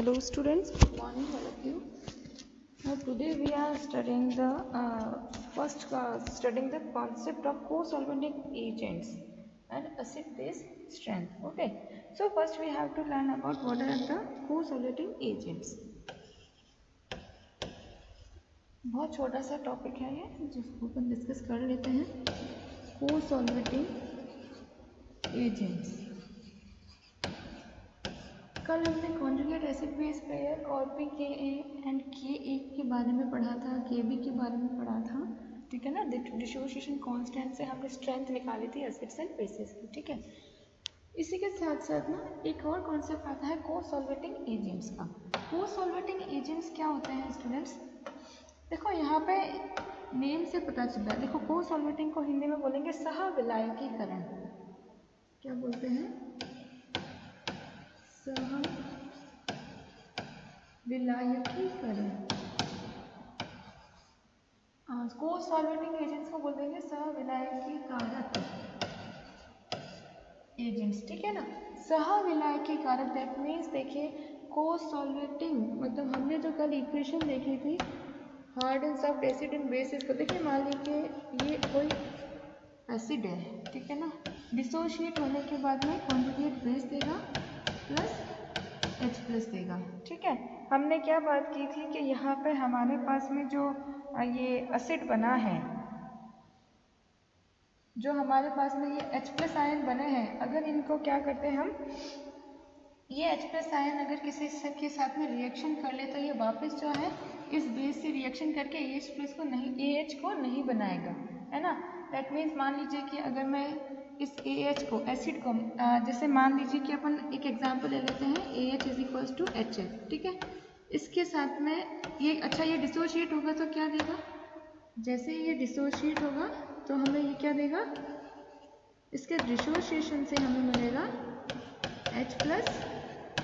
Hello students, good morning all of you. Now today we are studying the concept of co-solvent agents and acid-base strength. Okay, so first we have to learn about what are the co-solvent agents. बहुत छोटा सा topic है ये जिसको अपन discuss कर लेते हैं. co-solvent agents. कल हमने कॉन्जुगेट एसिड बेस पेयर और Ka एंड Ka के बारे में पढ़ा था, Kb के बारे में पढ़ा था. ठीक है ना. डिसोसिएशन कांस्टेंट से हमने स्ट्रेंथ निकाली थी एसिड्स एंड बेसिस की. ठीक है. इसी के साथ साथ ना एक और कॉन्सेप्ट आता है को-सॉल्वेटिंग एजेंट्स का. को-सॉल्वेटिंग एजेंट्स क्या होते हैं स्टूडेंट्स? देखो यहाँ पे नेम से पता चल रहा है. देखो को-सॉल्वेटिंग को हिंदी में बोलेंगे सहविलायकीकरण. क्या बोलते हैं? सहविलायकीकरण. को-सॉल्वेटिंग एजेंट्स को बोल देंगे सहविलायकीकारक एजेंट्स. ठीक है ना. सहविलायकीकारक दैट मीन्स देखिए को-सॉल्वेटिंग मतलब हमने जो कल इक्वेशन देखी थी hard and soft acid and bases को. देखिए मान लीजिए ये कोई एसिड है. ठीक है ना. डिसोशिएट होने के बाद में कॉन्जुगेट बेस देगा प्लस H प्लस देगा. ठीक है. हमने क्या बात की थी कि यहाँ पे हमारे पास में जो ये एसिड बना है, जो हमारे पास में ये H प्लस आयन बने हैं, अगर इनको क्या करते हैं हम, ये H प्लस आयन अगर किसी के साथ में रिएक्शन कर ले तो ये वापस जो है इस बेस से रिएक्शन करके AH प्लस को नहीं, AH को नहीं बनाएगा, है ना. दैट मीन्स मान लीजिए कि अगर मैं इस AH को एसिड को जैसे मान लीजिए कि अपन एक एग्जांपल ले लेते हैं AH is equals to HF. ठीक है. इसके साथ में ये अच्छा ये डिसोशिएट होगा तो क्या देगा? जैसे ये डिसोशिएट होगा तो हमें ये क्या देगा? इसके डिसोशिएशन से हमें मिलेगा H plus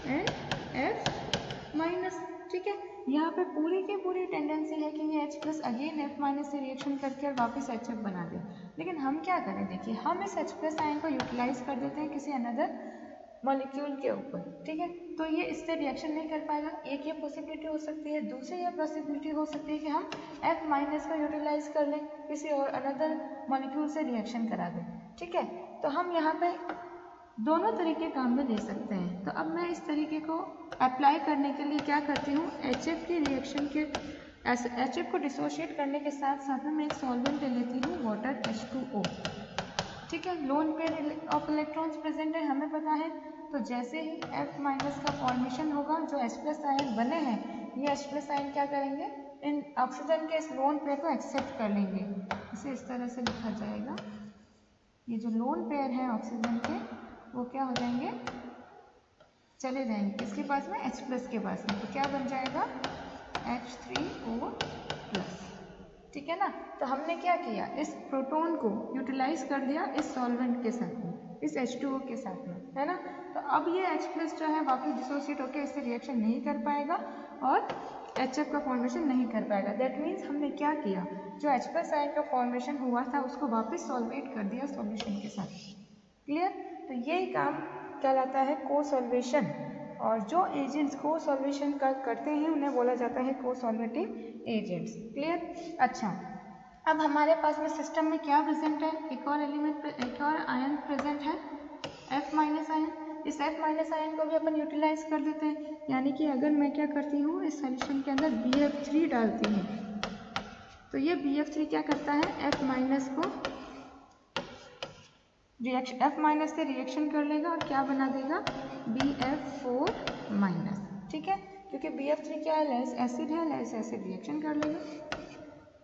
and F minus. ठीक है. यहाँ पे पूरी की पूरी टेंडेंसी है कि ये H plus again F minus से रिएक्शन करके और वापस HF बना दे. लेकिन हम क्या करें, देखिए हम इस H प्लस आयन को यूटिलाइज कर देते हैं किसी अनदर मॉलिक्यूल के ऊपर. ठीक है. तो ये इससे रिएक्शन नहीं कर पाएगा. एक ये पॉसिबिलिटी हो सकती है. दूसरी ये पॉसिबिलिटी हो सकती है कि हम F माइनस को यूटिलाइज कर लें, किसी और अनदर मॉलिक्यूल से रिएक्शन करा दें. ठीक है. तो हम यहाँ पे दोनों तरीके काम में ले सकते हैं. तो अब मैं इस तरीके को अप्लाई करने के लिए क्या करती हूँ, HF की रिएक्शन के HF को डिसोशिएट करने के साथ साथ में मैं एक सॉल्वेंट ले लेती हूँ वाटर H2O. ठीक है. Lone pair of electrons present है हमें पता है. तो जैसे ही F माइनस का फॉर्मेशन होगा, जो H प्लस आयन बने हैं ये H प्लस आयन क्या करेंगे, इन ऑक्सीजन के इस लोन पेयर को एक्सेप्ट कर लेंगे. इसे इस तरह से लिखा जाएगा. ये जो लोन पेयर है ऑक्सीजन के वो क्या हो जाएंगे, चले जाएंगे किसके पास में, H प्लस के पास में. तो क्या बन जाएगा H3O प्लस. ठीक है ना. तो हमने क्या किया, इस प्रोटॉन को यूटिलाइज कर दिया इस सॉल्वेंट के साथ में, इस H2O के साथ में, है ना. तो अब ये H प्लस जो है वापस डिसोसिएट होकर इससे रिएक्शन नहीं कर पाएगा और HF का फॉर्मेशन नहीं कर पाएगा. दैट मीन्स हमने क्या किया, जो H प्लस आयन का फॉर्मेशन हुआ था उसको वापस सॉल्वेट कर दिया सॉल्यूशन के साथ. क्लियर. तो यही काम कहलाता है को-सॉल्वेशन. और जो एजेंट्स को सॉल्वेशन का करते हैं उन्हें बोला जाता है को-सॉल्वेटिंग एजेंट्स. क्लियर. अच्छा, अब हमारे पास में सिस्टम में क्या प्रेजेंट है, एक और एलिमेंट, एक और आयन प्रेजेंट है F माइनस आयन. इस F माइनस आयन को भी अपन यूटिलाइज कर देते हैं. यानी कि अगर मैं क्या करती हूँ, इस सॉल्यूशन के अंदर BF3 डालती हूँ तो ये BF3 क्या करता है, F माइनस को रिएक्शन F माइनस से रिएक्शन कर लेगा और क्या बना देगा, BF4 माइनस. ठीक है. क्योंकि BF3 क्या है, लेस एसिड है, लेस एसिड रिएक्शन कर लेगा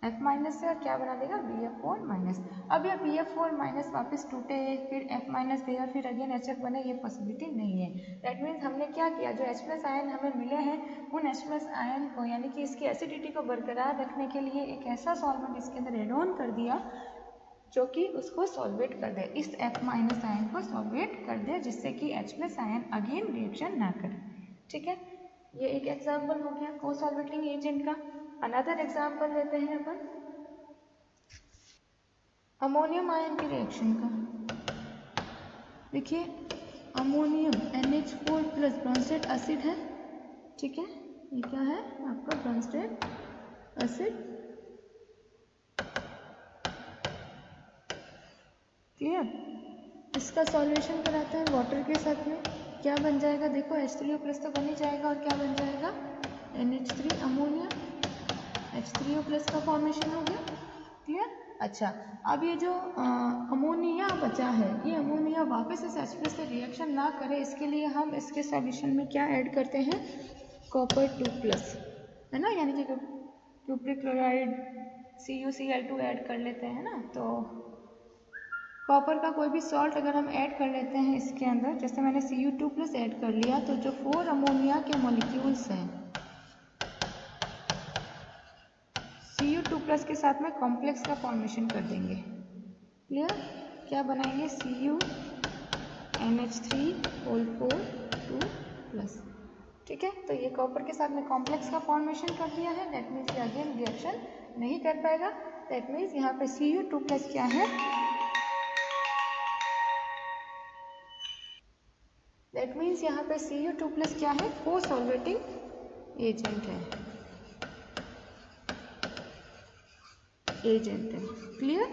F माइनस से और क्या बना देगा, BF4 माइनस. अब ये BF4 माइनस वापस टूटे फिर F माइनस दे और फिर अगेन HF बने, ये पॉसिबिलिटी नहीं है. दैट मीन्स हमने क्या किया, जो H प्लस आयन हमें मिले हैं उन H प्लस आयन को यानी कि इसकी एसिडिटी को बरकरार रखने के लिए एक ऐसा सॉल्वेंट इसके अंदर एड ऑन कर दिया जो कि उसको सॉल्वेट कर दे, इस F माइनस आयन को सॉल्वेट कर दे जिससे कि H plus ion again reaction ना करे. ठीक है. ये एक एग्जाम्पल हो गया को-सॉल्वेटिंग एजेंट का. अनदर एग्जाम्पल लेते हैं अपन अमोनियम आयन की रिएक्शन का. देखिए अमोनियम NH4 प्लस ब्रोंसेट एसिड है ठीक है, ये क्या है आपका ब्रॉन्स्टेड एसिड। क्लियर। इसका सॉल्यूशन कराते हैं वाटर के साथ में, क्या बन जाएगा देखो H3O+ तो बन ही जाएगा, और क्या बन जाएगा NH3 अमोनिया, H3O+ का फॉर्मेशन हो गया। क्लियर। अच्छा, अब ये जो अमोनिया बचा है, ये अमोनिया वापस इस H+ से रिएक्शन ना करे, इसके लिए हम इसके सॉल्यूशन में क्या ऐड करते हैं, कॉपर 2+, है ना, यानी कि क्यूप्रिक क्लोराइड CuCl2 ऐड कर लेते हैं ना। तो कॉपर का कोई भी सॉल्ट अगर हम ऐड कर लेते हैं इसके अंदर, जैसे मैंने Cu2+ ऐड कर लिया, तो जो 4 अमोनिया के मॉलिक्यूल्स हैं Cu2+ के साथ में कॉम्प्लेक्स का फॉर्मेशन कर देंगे। क्लियर। क्या बनाएंगे, CuNH3O4 ठीक है। तो ये कॉपर के साथ में कॉम्प्लेक्स का फॉर्मेशन कर दिया है, दैट मीन्स ये अगेन रिएक्शन नहीं कर पाएगा। दैट मीन्स यहाँ पे Cu2+ क्या है, दैट मीन्स यहाँ पे Cu2+ क्या है, को सॉल्वेटिंग एजेंट है, क्लियर।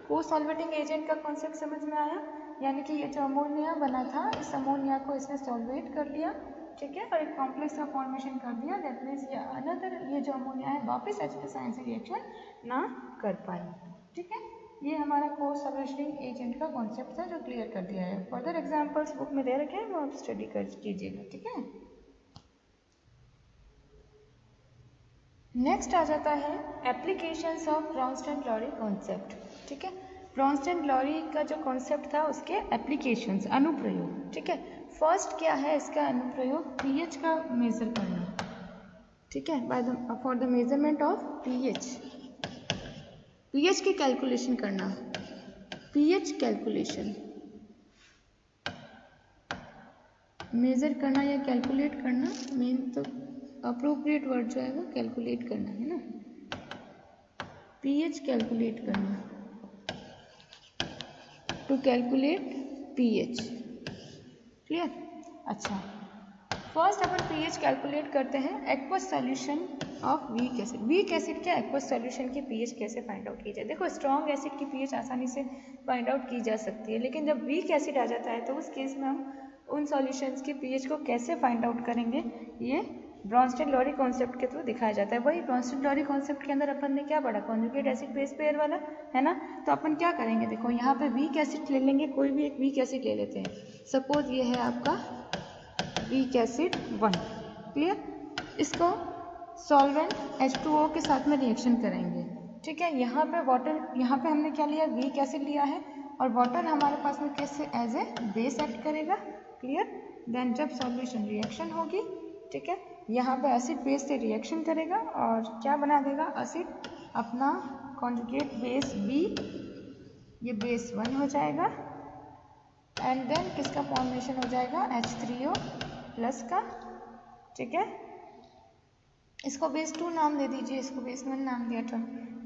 को सॉल्वेटिंग एजेंट का कॉन्सेप्ट समझ में आया, यानी कि ये जो अमोनिया बना था, इस अमोनिया को इसने सॉल्वेट कर लिया, ठीक है, और एक कॉम्प्लेक्स का फॉर्मेशन कर दिया। दैट मीन्स ये अनदर ये जो अमोनिया है वापस H+ आयन से रिएक्शन ना कर पाए, ठीक है। ये हमारा को सॉल्वेटिंग एजेंट का कॉन्सेप्ट था जो क्लियर कर दिया है। फर्दर एग्जांपल्स बुक में दे रखे हैं, वो आप स्टडी कर कीजिएगा, ठीक है। नेक्स्ट आ जाता है एप्लीकेशंस ऑफ ब्रॉन्स्टन-लॉरी कॉन्सेप्ट, ठीक है। ब्रॉन्स्टन-लॉरी का जो कॉन्सेप्ट था उसके एप्लीकेशंस, अनुप्रयोग, ठीक है। फर्स्ट क्या है इसका अनुप्रयोग, पीएच का मेजर करना, ठीक है, for the measurement of pH की कैलकुलेशन करना, पीएच कैलकुलेशन, मेजर करना या कैलकुलेट करना, मेन तो अप्रोप्रिएट वर्ड जो है वो कैलकुलेट करना है ना, पीएच कैलकुलेट करना, टू कैलकुलेट पीएच। क्लियर। अच्छा, फर्स्ट अपन पीएच कैलकुलेट करते हैं, aqueous solution of weak acid. Weak acid के एक्वस सॉल्यूशन की पीएच कैसे फाइंड आउट की जाए। देखो स्ट्रॉन्ग एसिड की पीएच आसानी से फाइंड आउट की जा सकती है, लेकिन जब वीक एसिड आ जाता है तो उस केस में हम उन सॉल्यूशंस की पीएच को कैसे फाइंड आउट करेंगे, ये ब्रॉन्स्टन-लॉरी कॉन्सेप्ट के थ्रू दिखाया जाता है। वही ब्रॉन्स्टन-लॉरी कॉन्सेप्ट के अंदर अपन ने क्या पढ़ा, कॉन्जुगेट एसिड बेस पेयर वाला, है ना। तो अपन क्या करेंगे, देखो यहाँ पे वीक एसिड ले लेंगे, कोई भी एक वीक एसिड ले लेते हैं, सपोज ये है आपका वीक एसिड 1। क्लियर। इसको सॉल्वेंट H2O के साथ में रिएक्शन करेंगे, ठीक है। यहाँ पे वाटर, यहाँ पे हमने क्या लिया, वीक एसिड लिया है, और वाटर हमारे पास में कैसे एज ए बेस एक्ट करेगा। क्लियर। देन जब सॉल्यूशन रिएक्शन होगी, ठीक है, यहाँ पे एसिड बेस से रिएक्शन करेगा और क्या बना देगा, एसिड अपना कॉन्जुगेट बेस B, ये बेस 1 हो जाएगा, एंड देन किसका फॉर्मेशन हो जाएगा, H3O+ का, ठीक है। इसको बेस 2 नाम दे दीजिए, इसको बेस 1 नाम दिया था,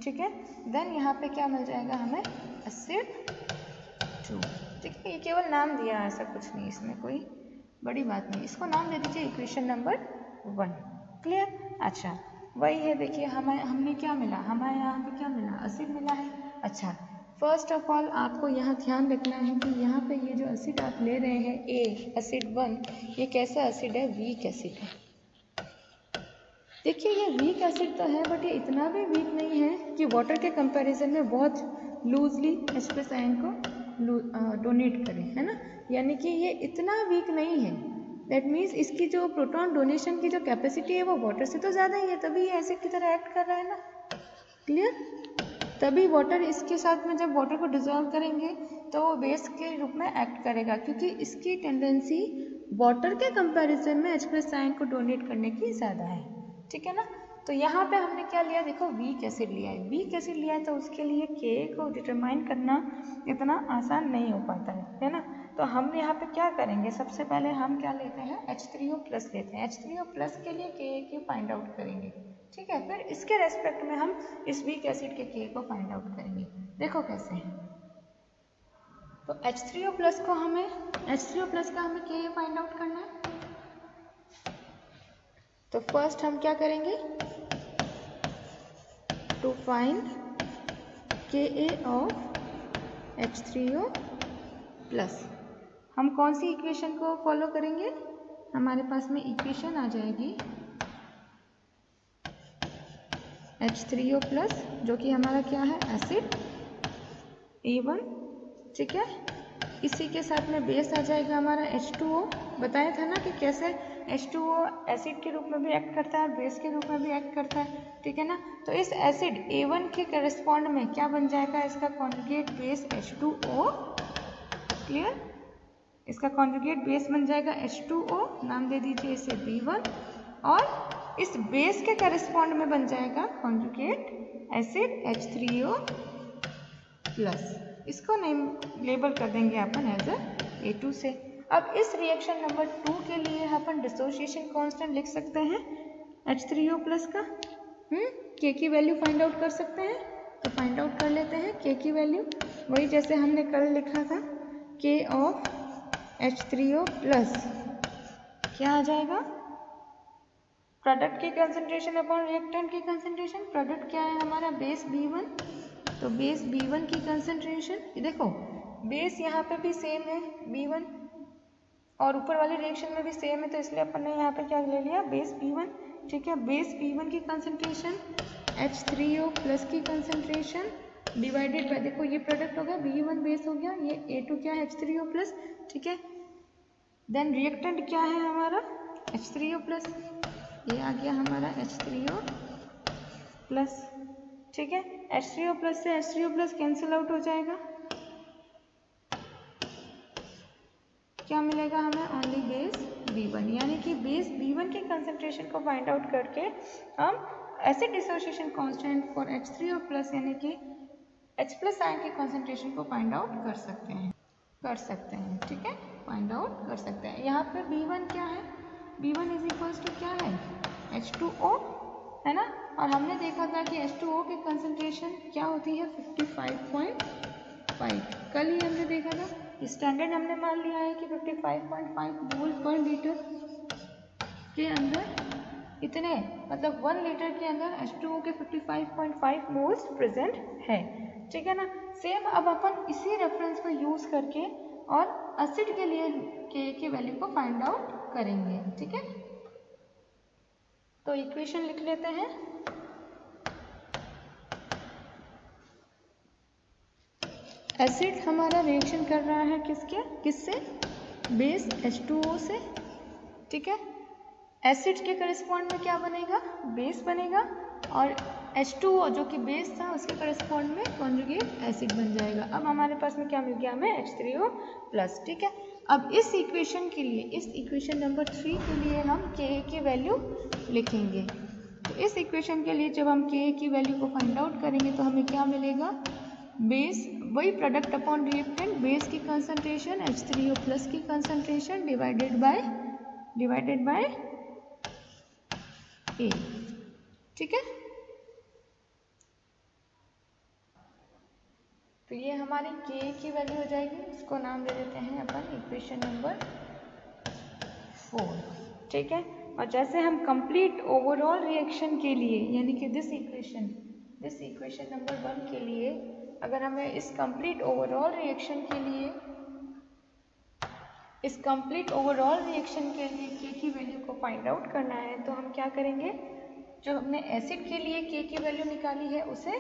ठीक है। देन यहाँ पे क्या मिल जाएगा हमें, एसिड 2, ठीक है। ये केवल नाम दिया, ऐसा कुछ नहीं, इसमें कोई बड़ी बात नहीं, इसको नाम दे दीजिए इक्वेशन नंबर 1। क्लियर। अच्छा, वही है, देखिए हमने क्या मिला, हमें यहाँ पे क्या मिला, एसिड मिला है। अच्छा, फर्स्ट ऑफ ऑल आपको यहाँ ध्यान रखना है कि यहाँ पे ये जो एसिड आप ले रहे हैं एसिड 1, ये कैसा एसिड है, वीक एसिड है। देखिए ये वीक एसिड तो है, बट ये इतना भी वीक नहीं है कि वाटर के कंपैरिजन में बहुत लूजली H+ आयन को डोनेट करें, है ना, यानी कि ये इतना वीक नहीं है। दैट मीन्स इसकी जो प्रोटॉन डोनेशन की जो कैपेसिटी है वो वाटर से तो ज़्यादा ही है, तभी ये एसिड की तरह एक्ट कर रहा है ना। क्लियर। तभी वाटर इसके साथ में जब वाटर को डिजोल्व करेंगे तो वो बेस के रूप में एक्ट करेगा, क्योंकि इसकी टेंडेंसी वाटर के कंपैरिजन में H+ आयन को डोनेट करने की ज़्यादा है, ठीक है ना। तो यहाँ पे हमने क्या लिया, देखो वीक एसिड लिया है, वीक एसिड लिया है तो उसके लिए Ka को डिटरमाइन करना इतना आसान नहीं हो पाता है ना। तो हम यहाँ पे क्या करेंगे, सबसे पहले हम क्या लेते हैं, H3O+ लेते हैं, H3O+ के लिए Ka को फाइंड आउट करेंगे, ठीक है। फिर इसके रेस्पेक्ट में हम इस वीक एसिड के Ka को फाइंड आउट करेंगे। देखो कैसे है, तो H3O+ का हमें Ka फाइंड आउट करना है, तो फर्स्ट हम क्या करेंगे, to find Ka of H3O plus, हम कौन सी इक्वेशन को फॉलो करेंगे, हमारे पास में इक्वेशन आ जाएगी H3O प्लस, जो कि हमारा क्या है, एसिड A1, ठीक है। इसी के साथ में बेस आ जाएगा हमारा H2O। बताया था ना कि कैसे H2O एसिड के रूप में भी एक्ट करता है, बेस के रूप में भी एक्ट करता है, ठीक है ना। तो इस एसिड A1 के करस्पॉन्ड में क्या बन जाएगा, इसका कॉन्जुगेट बेस H2O, क्लियर। इसका कॉन्जुगेट बेस बन जाएगा H2O, नाम दे दीजिए इसे B1, और इस बेस के करस्पॉन्ड में बन जाएगा कॉन्जुगेट एसिड H3O प्लस। इसको नेम लेबल कर देंगे अपन एज A2 से। अब इस रिएक्शन नंबर 2 के लिए अपन डिसोसिएशन कांस्टेंट लिख सकते हैं H3O प्लस का। K की वैल्यू फाइंड आउट कर सकते हैं, तो फाइंड आउट कर लेते हैं K की वैल्यू, वही जैसे हमने कल लिखा था, K ऑफ H3O प्लस क्या आ जाएगा, प्रोडक्ट की कंसंट्रेशन अपॉन रिएक्टेंट की कंसंट्रेशन। प्रोडक्ट क्या है हमारा, बेस B1, तो बेस B1 की कंसंट्रेशन, देखो बेस यहाँ पे भी सेम है B1 और ऊपर वाले रिएक्शन में भी सेम है, तो इसलिए अपन ने यहाँ पे क्या ले लिया, बेस B1, ठीक है। बेस B1 की कंसंट्रेशन H3O प्लस की कंसंट्रेशन डिवाइडेड बाय, देखो ये प्रोडक्ट हो गया B1 बेस हो गया, ये A2 क्या है, H3O प्लस, ठीक है। देन रिएक्टेंट क्या है हमारा, H3O प्लस, ये आ गया हमारा H3O प्लस, ठीक है। H3O प्लस से H3O प्लस कैंसिल आउट हो जाएगा, क्या मिलेगा हमें, ओनली बेस B1, यानी कि बेस B1 की कंसंट्रेशन को फाइंड आउट करके हम acid dissociation constant for H3O plus यानी कि H प्लस आयन की कंसंट्रेशन को फाइंड आउट कर सकते हैं, ठीक है, फाइंड आउट कर सकते हैं। यहाँ पे B1 क्या है, B1 इज इक्वल्स टू क्या है, H2O, है ना। और हमने देखा था कि H2O की कंसंट्रेशन क्या होती है, 55.5, कल ही हमने देखा था। स्टैंडर्ड हमने मान लिया है कि 55.5 मोल पर लीटर के अंदर इतने, मतलब 1 लीटर के अंदर H2O के 55.5 मोल्स प्रेजेंट है, ठीक है ना। सेम अब अपन इसी रेफरेंस को यूज करके और एसिड के लिए K की वैल्यू को फाइंड आउट करेंगे, ठीक है। तो इक्वेशन लिख लेते हैं, एसिड हमारा रिएक्शन कर रहा है किससे, बेस H2O से, ठीक है। एसिड के करस्पॉन्ड में क्या बनेगा, बेस बनेगा, और H2O जो कि बेस था उसके करस्पॉन्ड में कॉन्जुगेट एसिड बन जाएगा। अब हमारे पास में क्या मिल गया हमें, H3O प्लस, ठीक है। अब इस इक्वेशन के लिए, इस इक्वेशन नंबर 3 के लिए हम Ka की वैल्यू लिखेंगे। तो इस इक्वेशन के लिए जब हम Ka की वैल्यू को फाइंड आउट करेंगे तो हमें क्या मिलेगा, बेस वही प्रोडक्ट अपॉन रिएक्टेंट, बेस की कंसंट्रेशन H3O प्लस की कंसंट्रेशन डिवाइडेड बाय A, ठीक है। तो ये हमारी Ka की वैल्यू हो जाएगी, इसको नाम दे देते हैं अपन इक्वेशन नंबर 4, ठीक है। और जैसे हम कंप्लीट ओवरऑल रिएक्शन के लिए, यानी कि दिस इक्वेशन नंबर 1 के लिए, अगर हमें इस कंप्लीट ओवरऑल रिएक्शन के लिए K की वैल्यू को फाइंड आउट करना है, तो हम क्या करेंगे, जो हमने एसिड के लिए K की वैल्यू निकाली है उसे,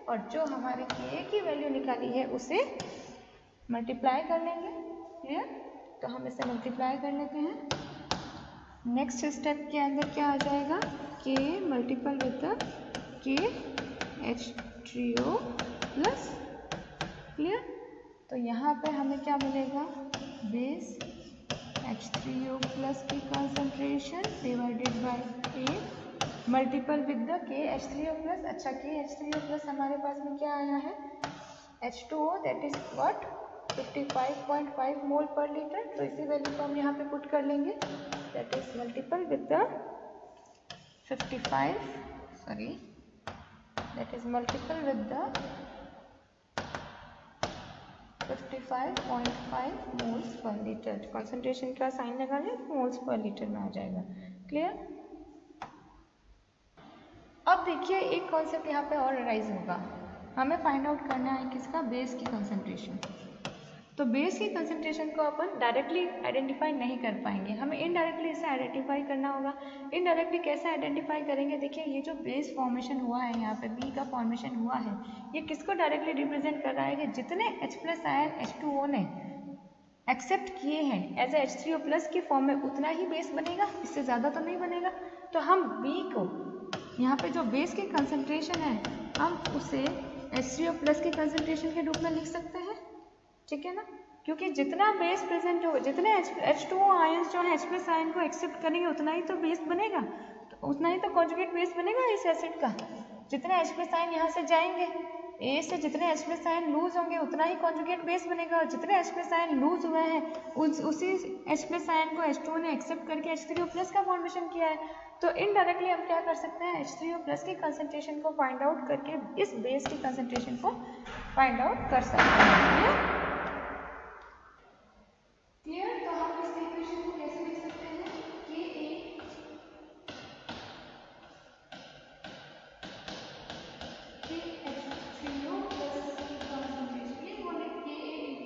और जो हमारे Ka की वैल्यू निकाली है उसे मल्टीप्लाई कर लेंगे, क्लियर। तो हम इसे मल्टीप्लाई कर लेते हैं। नेक्स्ट स्टेप के अंदर क्या आ जाएगा, K multiple with the K H3O plus, clear. तो यहाँ पे हमें क्या मिलेगा, बेस H3O प्लस की concentration divided bye A multiple with the K H3O plus. अच्छा, K H3O प्लस हमारे पास में क्या आया है, H2O, दैट इज व्हाट, 55.5 मोल पर लीटर। तो इसी वैल्यू को हम यहाँ पे पुट कर लेंगे, that is multiple with the 55.5 moles per litre. Concentration का साइन लगा लें, मोल्स पर लीटर में आ जाएगा, क्लियर। देखिए एक कॉन्सेप्ट यहाँ पे और अराइज होगा, हमें फाइंड आउट करना है किसका, बेस की कंसंट्रेशन। तो बेस की कंसंट्रेशन को अपन डायरेक्टली आइडेंटिफाई नहीं कर पाएंगे, हमें इनडायरेक्टली इसे आइडेंटिफाई करना होगा। इनडायरेक्टली कैसे आइडेंटिफाई करेंगे, देखिए ये जो बेस फॉर्मेशन हुआ है यहाँ पे बी का फॉर्मेशन हुआ है, ये किसको डायरेक्टली रिप्रेजेंट कर रहा है कि जितने H+ आयन H2O ने एक्सेप्ट किए हैं एज ए H3O+ के फॉर्म में उतना ही बेस बनेगा, इससे ज़्यादा तो नहीं बनेगा। तो हम बी को यहाँ पे जो बेस की कंसंट्रेशन है हम उसे H3O+ के कंसंट्रेशन के रूप में लिख सकते हैं, ठीक है ना, क्योंकि जितना बेस प्रेजेंट होगा, जितने H2O आयंस जो है H+ आयन को एक्सेप्ट करेंगे उतना ही तो बेस बनेगा, तो उतना ही तो कॉन्जुगेट बेस बनेगा इस एसिड का। जितने H+ आयन यहाँ से जाएंगे ए से, जितने H+ आयन लूज होंगे उतना ही कॉन्जुगेट बेस बनेगा, और जितने H+ आयन लूज हुए हैं उसी H+ आयन को H2O ने एक्सेप्ट करके H3O+ का फॉर्मेशन किया है। तो इनडायरेक्टली हम क्या कर सकते हैं, H3O+ की कंसंट्रेशन को फाइंड आउट करके इस बेस की कंसंट्रेशन को फाइंड आउट कर सकते हैं। क्लियर? तो हम इस इक्वेशन को कैसे लिख सकते हैं, KH3O plus की कंसंट्रेशन, ये बोले Ka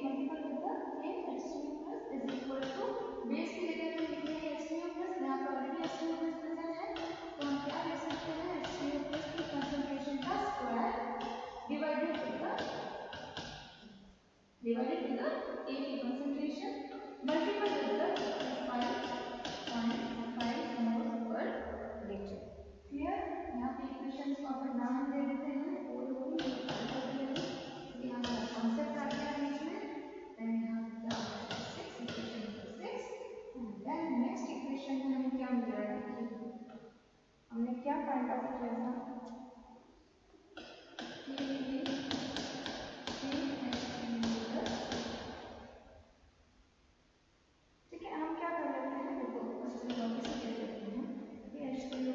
मल्टीपल होगा KH3O+ is equal to base की जगह पे लिख देंगे H3O+, यहाँ पर ऑलरेडी H3O+ प्रेजेंट है, तो हम क्या लिख सकते हैं, H3O+ की कंसंट्रेशन का square divided with the A की कंसंट्रेशन मल्टीपल विद द 5.5 मोल पर लीटर। क्लियर? यहाँ पे इक्वेशन को अपन नाम दे देते हैं, फोर होगी ये हमारा कॉन्सेप्ट आ गया बीच में, देन यहाँ क्या होगा 6 equation number 6, and then next equation में हमें क्या मिल रहा है, देखिए हमने क्या फाइंड आउट किया था, ठीक है, हम क्या कर लेते हैं, देखो क्वेश्चन वापस से देख लेते हैं कि H3O+,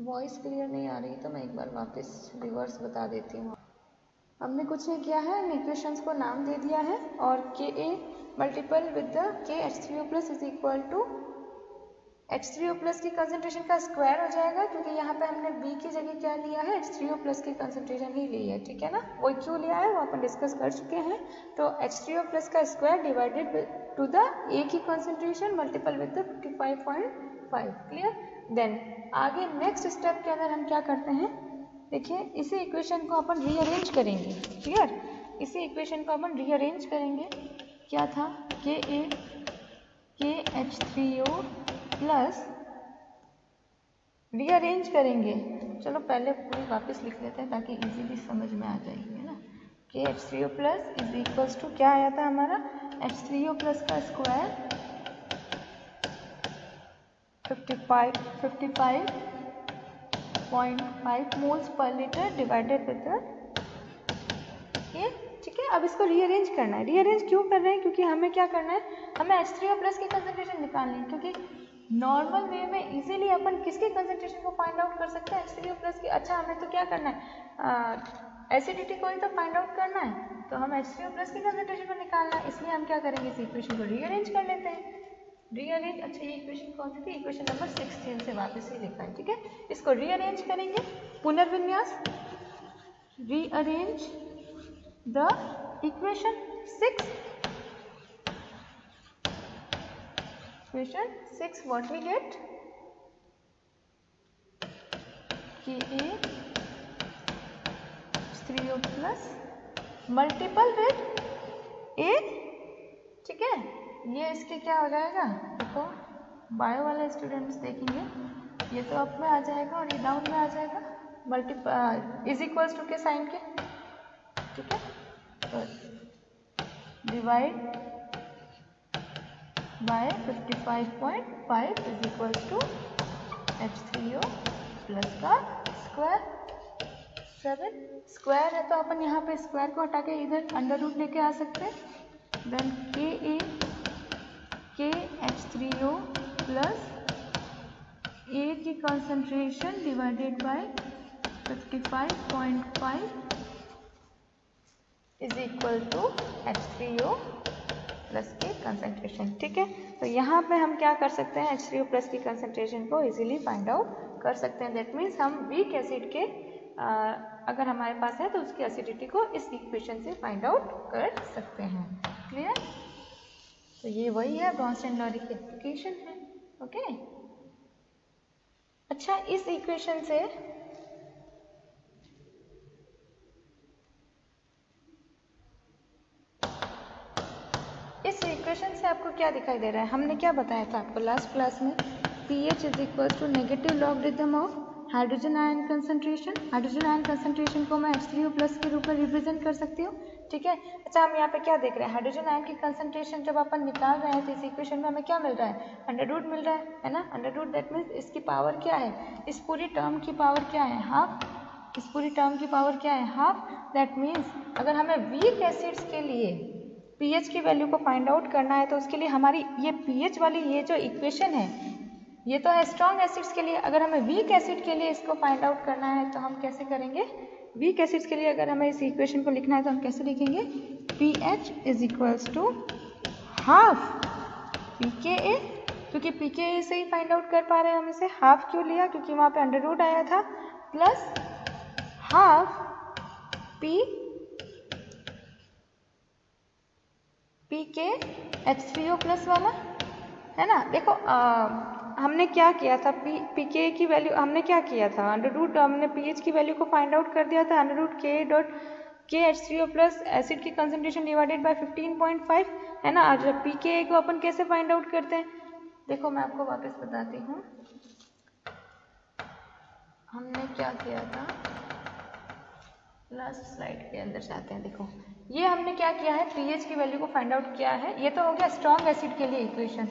वॉइस क्लियर नहीं आ रही तो मैं एक बार वापस रिवर्स बता देती हूँ। हमने कुछ नहीं किया है, इक्वेशंस को नाम दे दिया है और Ka multiple with the KH3O+ is equal to H3O+ की कंसंट्रेशन का स्क्वायर हो जाएगा, क्योंकि यहाँ पे हमने B की जगह क्या लिया है, H3O+ की कंसंट्रेशन ही ली है, ठीक है ना, वो क्यों लिया है वो अपन डिस्कस कर चुके हैं। तो H3O+ का square divided to the A की concentration multiple with the 55.5। Clear? Then आगे नेक्स्ट स्टेप के अंदर हम क्या करते हैं, देखिए इसी इक्वेशन को अपन रीअरेंज करेंगे। क्लियर? इसी इक्वेशन को अपन रीअरेंज करेंगे, क्या था, KH3O+ रीअरेंज करेंगे, चलो पहले पूरी वापस लिख लेते हैं ताकि इजीली समझ में आ जाएगी, है ना। KH3O+ इज इक्वल्स टू क्या आया था हमारा, H3O+ का square 55.5 moles per litre divided with ये, ठीक है। अब इसको रीअरेंज करना है, रीअरेंज क्यों कर रहे हैं, क्योंकि हमें क्या करना है, हमें H3O+ की कंसंट्रेशन निकालनी है, क्योंकि नॉर्मल वे में इजीली अपन किसकी कंसंट्रेशन को फाइंड आउट कर सकते हैं, H3O+ की। अच्छा हमें तो क्या करना है, एसिडिटी को ही तो फाइंड आउट करना है, तो हम H3O+ की कंसंट्रेशन को निकालना है, इसलिए हम क्या करेंगे, इस इक्वेशन को रीअरेंज कर लेते हैं। रीअरेंज, अच्छा ये इक्वेशन कौन सी थी, इक्वेशन नंबर 16 से वापस ही लिखा है, ठीक है। इसको रीअरेंज करेंगे, पुनर्विन्यास, rearrange the equation 6, equation 6 what we get, KH3O+ multiple with A, ठीक है। ये इसके क्या हो जाएगा, देखो बायो वाले स्टूडेंट्स देखेंगे, ये तो अप में आ जाएगा और ये डाउन में आ जाएगा, multiple is equals to K sign K, ठीक है। तो divide by 55.5 is equal to H3O+ का स्क्वायर 7, स्क्वायर है तो अपन यहाँ पे स्क्वायर को हटा के इधर अंडर रूट लेके आ सकते हैं। देन KH3O+ A की concentration divided by 55.5 is equal to H3O+, plus की कंसंट्रेशन। ठीक है, तो यहाँ पे हम क्या कर सकते हैं, H3O प्लस की कंसंट्रेशन को इजीली फाइंड आउट कर सकते हैं। दैट मीन्स हम वीक एसिड के अगर हमारे पास है तो उसकी एसिडिटी को इस इक्वेशन से फाइंड आउट कर सकते हैं। क्लियर? तो ये वही है ब्रॉन्स्टन लॉ की एप्लीकेशन है। ओके, अच्छा, इस इक्वेशन से आपको क्या दिखाई दे रहा है, हमने क्या बताया था आपको लास्ट क्लास में, pH is equal to negative logarithm of hydrogen ion concentration. Hydrogen ion concentration को मैं H3O प्लस के रूप में रिप्रेजेंट कर सकती हूँ। ठीक है, अच्छा, हम यहाँ पे क्या देख रहे हैं, हाइड्रोजन आयन की कंसंट्रेशन जब अपन निकाल रहे हैं तो इस इक्वेशन में हमें क्या मिल रहा है, अंडर रूट मिल रहा है ना। अंडर रूट दैट मीन्स इसकी पावर क्या है, इस पूरी टर्म की पावर क्या है, हाफ। इस पूरी टर्म की पावर क्या है, हाफ। दैट मीन्स अगर हमें वीक एसिड्स के लिए pH की वैल्यू को फाइंड आउट करना है तो उसके लिए हमारी ये pH वाली ये जो इक्वेशन है ये तो है स्ट्रॉन्ग एसिड्स के लिए। अगर हमें वीक एसिड के लिए इसको फाइंड आउट करना है तो हम कैसे करेंगे, वीक एसिड्स के लिए अगर हमें इस इक्वेशन को लिखना है तो हम कैसे लिखेंगे, pH is equals to half pKa, क्योंकि pKa से ही फाइंड आउट कर पा रहे हैं हम इसे। हाफ क्यों लिया, क्योंकि वहाँ पे अंडर रूट आया था, plus half pK H3O plus वाला है ना। देखो हमने क्या किया था, pKa की वैल्यू हमने क्या किया था, अंडर रूट हमने pH की वैल्यू को फाइंड आउट कर दिया था, under root K H3O plus acid की कंसंट्रेशन डिवाइडेड बाय 15.5 है ना। आज pKa को अपन कैसे फाइंड आउट करते हैं, देखो मैं आपको वापस बताती हूँ, हमने क्या किया था, लास्ट स्लाइड के अंदर जाते हैं। देखो ये हमने क्या किया है, pH की वैल्यू को फाइंड आउट किया है। ये तो हो गया स्ट्रॉन्ग एसिड के लिए इक्वेशन,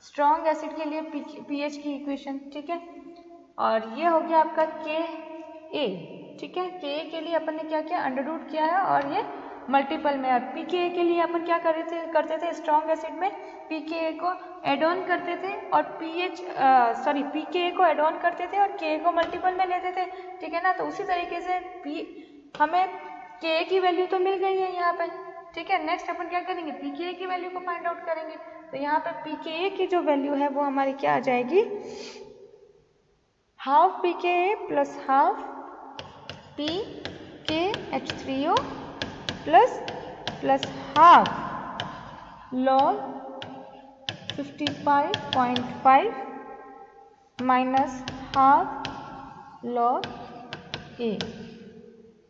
स्ट्रॉन्ग एसिड के लिए pH की इक्वेशन। ठीक है, और ये हो गया आपका Ka। ठीक है, Ka के लिए अपन ने क्या किया, अंडर रूट किया है और ये मल्टीपल में है। pKa के लिए अपन क्या करते थे स्ट्रॉन्ग एसिड में, pKa को एड ऑन करते थे और pKa को एड ऑन करते थे और Ka को मल्टीपल में लेते थे। ठीक है ना, तो उसी तरीके से हमें Ka की वैल्यू तो मिल गई है यहाँ पे। ठीक है, नेक्स्ट अपन क्या करेंगे, pKa की वैल्यू को फाइंड आउट करेंगे। तो यहाँ पे pKa की जो वैल्यू है वो हमारी क्या आ जाएगी, half pKa plus half pKH3O plus half log 55.5 minus half log A।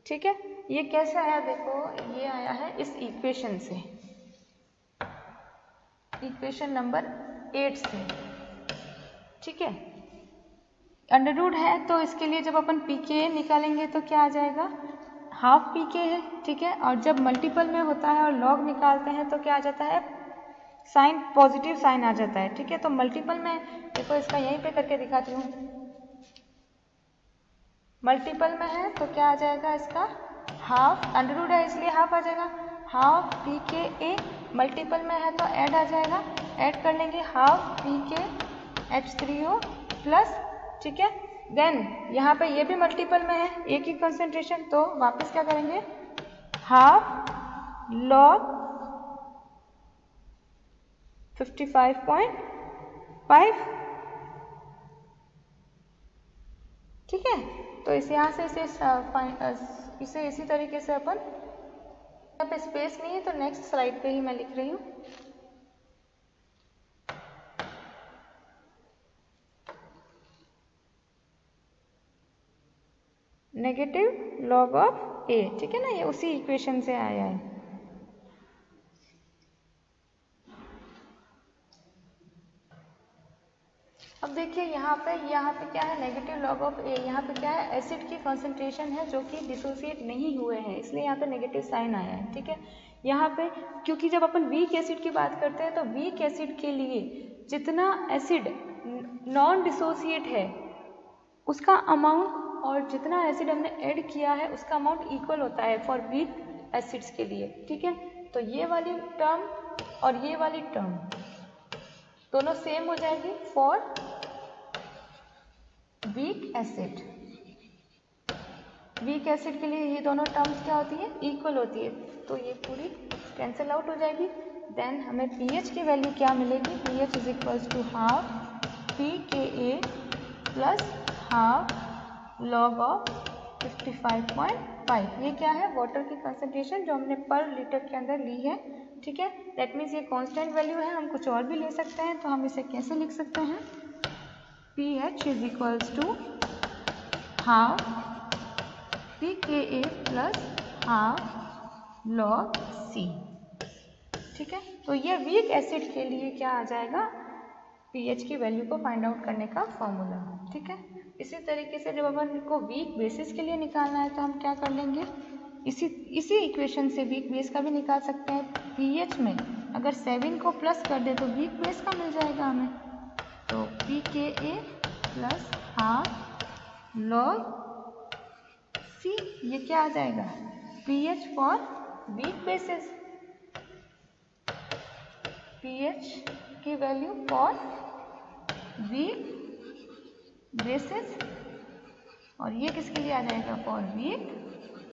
ठीक है, ये कैसे आया, देखो ये आया है इस इक्वेशन से, इक्वेशन नंबर 8 से। ठीक है, अंडर रूट है तो इसके लिए जब अपन pKa निकालेंगे तो क्या आ जाएगा, हाफ pK है। ठीक है, और जब मल्टीपल में होता है और लॉग निकालते हैं तो क्या आ जाता है, साइन, पॉजिटिव साइन आ जाता है। ठीक है, तो मल्टीपल में देखो, इसका यहीं पे करके दिखाती हूँ, मल्टीपल में है तो क्या आ जाएगा इसका, हाफ, अंडर रूट है इसलिए हाफ आ जाएगा, हाफ pKa, मल्टीपल में है तो ऐड आ जाएगा, ऐड कर लेंगे हाफ pKH3O प्लस। ठीक है, देन यहाँ पे ये भी मल्टीपल में है, एक ही कंसेंट्रेशन, तो वापस क्या करेंगे, हाफ log 55.5। ठीक है, तो इस यहाँ से इसे इसी तरीके से अपन, यहाँ पे स्पेस नहीं है तो नेक्स्ट स्लाइड पे ही मैं लिख रही हूँ। Negative log of A। ठीक है ना, ये उसी इक्वेशन से आया है। अब देखिए यहाँ पे क्या है, नेगेटिव लॉग ऑफ A, यहाँ पे क्या है, एसिड की कंसंट्रेशन है जो कि डिसोसिएट नहीं हुए हैं, इसलिए यहाँ पे नेगेटिव साइन आया है। ठीक है, यहाँ पे क्योंकि जब अपन वीक एसिड की बात करते हैं तो वीक एसिड के लिए जितना एसिड नॉन डिसोसिएट है उसका अमाउंट और जितना एसिड हमने ऐड किया है उसका अमाउंट इक्वल होता है फॉर वीक एसिड्स के लिए। ठीक है, तो ये वाली टर्म और ये वाली टर्म दोनों सेम हो जाएगी for weak acid. Weak acid के लिए ये दोनों टर्म्स क्या होती है, इक्वल होती है। तो ये पूरी कैंसिल आउट हो जाएगी। देन हमें pH की वैल्यू क्या मिलेगी, pH is equals to half pKa plus half log of 55.5। ये क्या है, वाटर की कंसंट्रेशन जो हमने पर लीटर के अंदर ली है, ठीक है। दैट मीन्स ये कांस्टेंट वैल्यू है, हम कुछ और भी ले सकते हैं, तो हम इसे कैसे लिख सकते हैं, pH is equals to half pKa plus half log C, ठीक है। तो ये वीक एसिड के लिए क्या आ जाएगा, pH की वैल्यू को फाइंड आउट करने का फॉर्मूला, ठीक है। इसी तरीके से जब अपन को वीक बेसिस के लिए निकालना है तो हम क्या कर लेंगे, इसी इक्वेशन से वीक बेस का भी निकाल सकते हैं। pH में अगर 7 को प्लस कर दे तो वीक बेस का मिल जाएगा हमें, तो pKa plus half log C, ये क्या आ जाएगा, pH for weak bases, pH की वैल्यू फॉर वीक बेसिस, और ये किसके लिए आ जाएगा, फॉर वीक